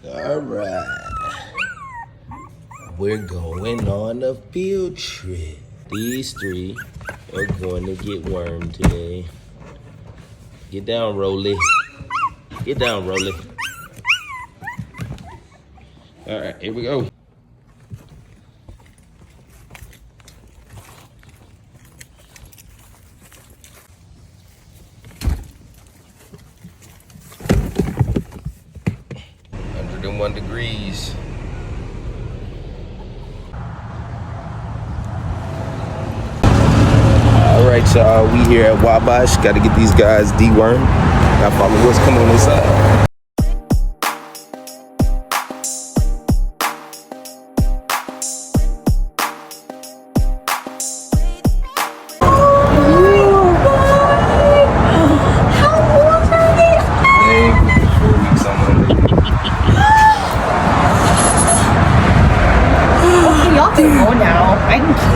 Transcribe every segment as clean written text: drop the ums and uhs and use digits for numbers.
All right. We're going on a field trip. These three are going to get wormed today. Get down, Rolly. Get down, Rolly. All right, here we go. One degrees. All right, y'all. We here at Wabash. Got to get these guys dewormed. Now follow what's coming on inside.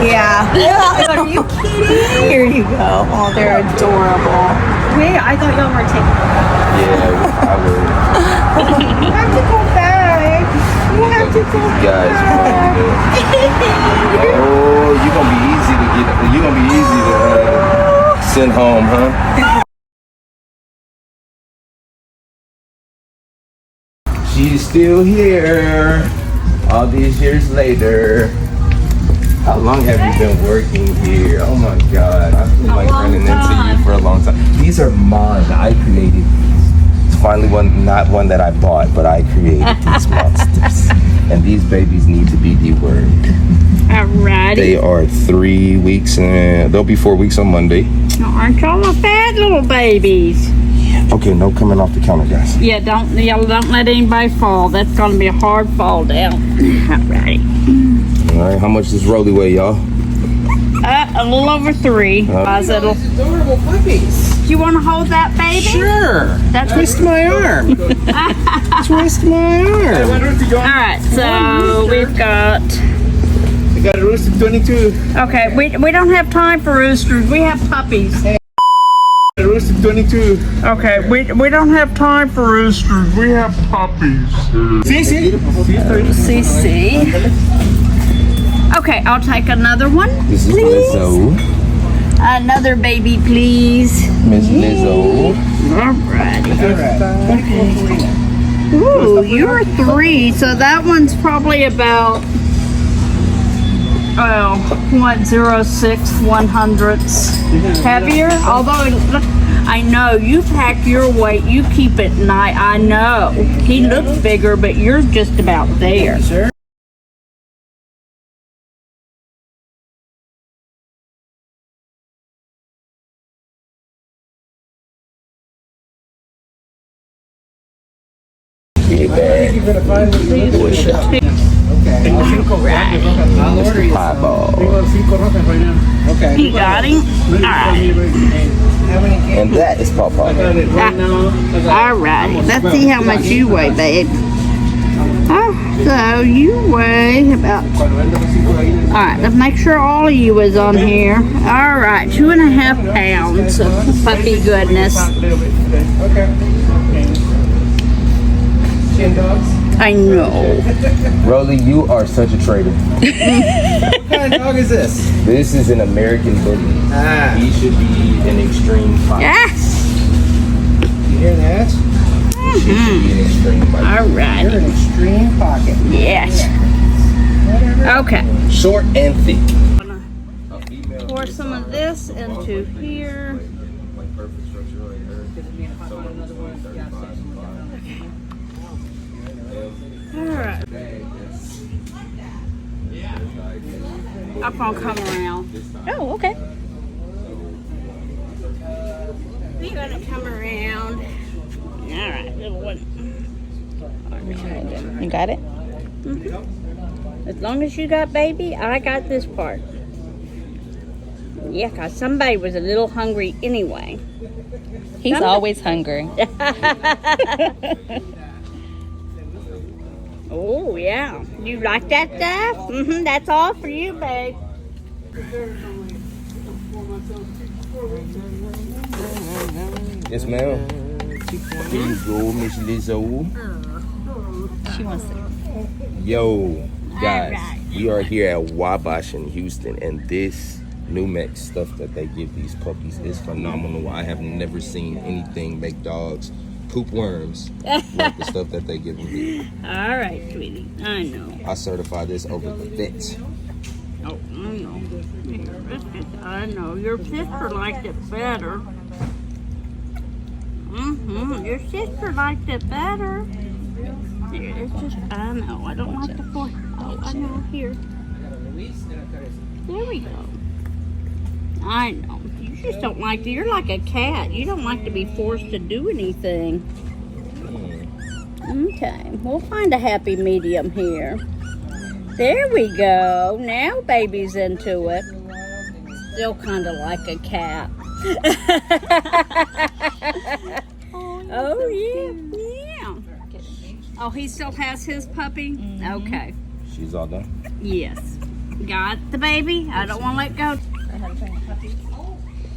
Yeah. Are you kidding? Here you go. Oh, they're adorable. Wait, I thought y'all were taking them back. Yeah, I will. You have to go back. You have to go guys, back. Oh, you're gonna be easy to get. You're gonna be easy to send home, huh? She's still here. All these years later. How long have you been working here? Oh my God, I've been like running into you for a long time. These are mine. I created these. It's finally not one that I bought, but I created these monsters. And these babies need to be dewormed. Alrighty. They are 3 weeks and they'll be 4 weeks on Monday. Aren't y'all a fat little babies? Okay, no coming off the counter, guys. Yeah, don't let anybody fall. That's gonna be a hard fall down. Alrighty. All right, how much does Rolly weigh, y'all? A little over 3. Little. Adorable puppies. Do you want to hold that baby? Sure. Twist my arm. Twist my arm. Alright, so we've got... We got a rooster 22. Okay, we don't have time for roosters. We have puppies. A rooster 22. Okay, we don't have time for roosters. We have puppies. Cece. CC. Okay, I'll take another one. This is please. Lizzo. Another baby, please. Miss Lizzo. Alrighty. All right. Ooh, you're 3, so that one's probably about 0.06 heavier. Although, look, I know you pack your weight, you keep it nice. I know he looks bigger, but you're just about there. Sure. Bag. You're gonna find what you Boy shot. Okay. I'll order you. Pie ball. Okay. You got him? Alright. And that is Paw Paw. I got it right now. Alrighty. Let's see how much you weigh, babe. Oh, so you weigh about... Alright, let's make sure all of you is on here. Alright, 2.5 pounds of puppy goodness. Okay. Chin dogs. I know. Rolly, you are such a traitor. What kind of dog is this? This is an American bully. Ah. He should be an extreme fighter. Yes! You hear that? He should be an extreme fighter. You're Alright. an extreme pocket. Yes. Okay. Short and thick. Pour some of this into here. Alright. I'm gonna come around. Oh, okay. We're gonna come around. Alright, little one. You got it? As long as you got baby, I got this part. Yeah, 'cause somebody was a little hungry anyway. He's always hungry. Oh, yeah. You like that stuff? That's all for you, babe. Yes, ma'am. Here you go, Miss Lizzo. She wants to. Yo, guys, Alright. we are here at Wabash in Houston, and this New Mex stuff that they give these puppies is phenomenal. I have never seen anything make dogs poop worms like the stuff that they give them here. All right, sweetie. I know. I certify this over the vet. Oh, I know. I know. Your sister liked it better. Your sister liked it better. Here, it's just, I know. I don't like the force. Oh, I know. Here. There we go. I know. You just don't like to. You're like a cat. You don't like to be forced to do anything. Okay. We'll find a happy medium here. There we go. Now baby's into it. Still kind of like a cat. Oh, yeah. Yeah. Oh, he still has his puppy? Okay. She's all done. Yes. Got the baby? I don't want to let go.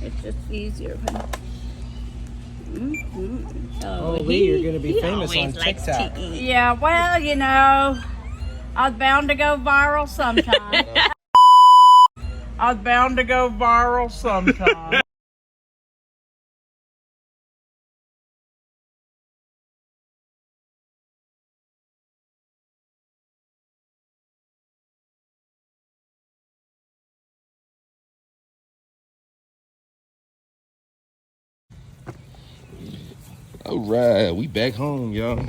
It's just easier. Oh, Lee, you're going to be famous on TikTok. Yeah, well, you know, I was bound to go viral sometime. I was bound to go viral sometime. All right, we back home, y'all.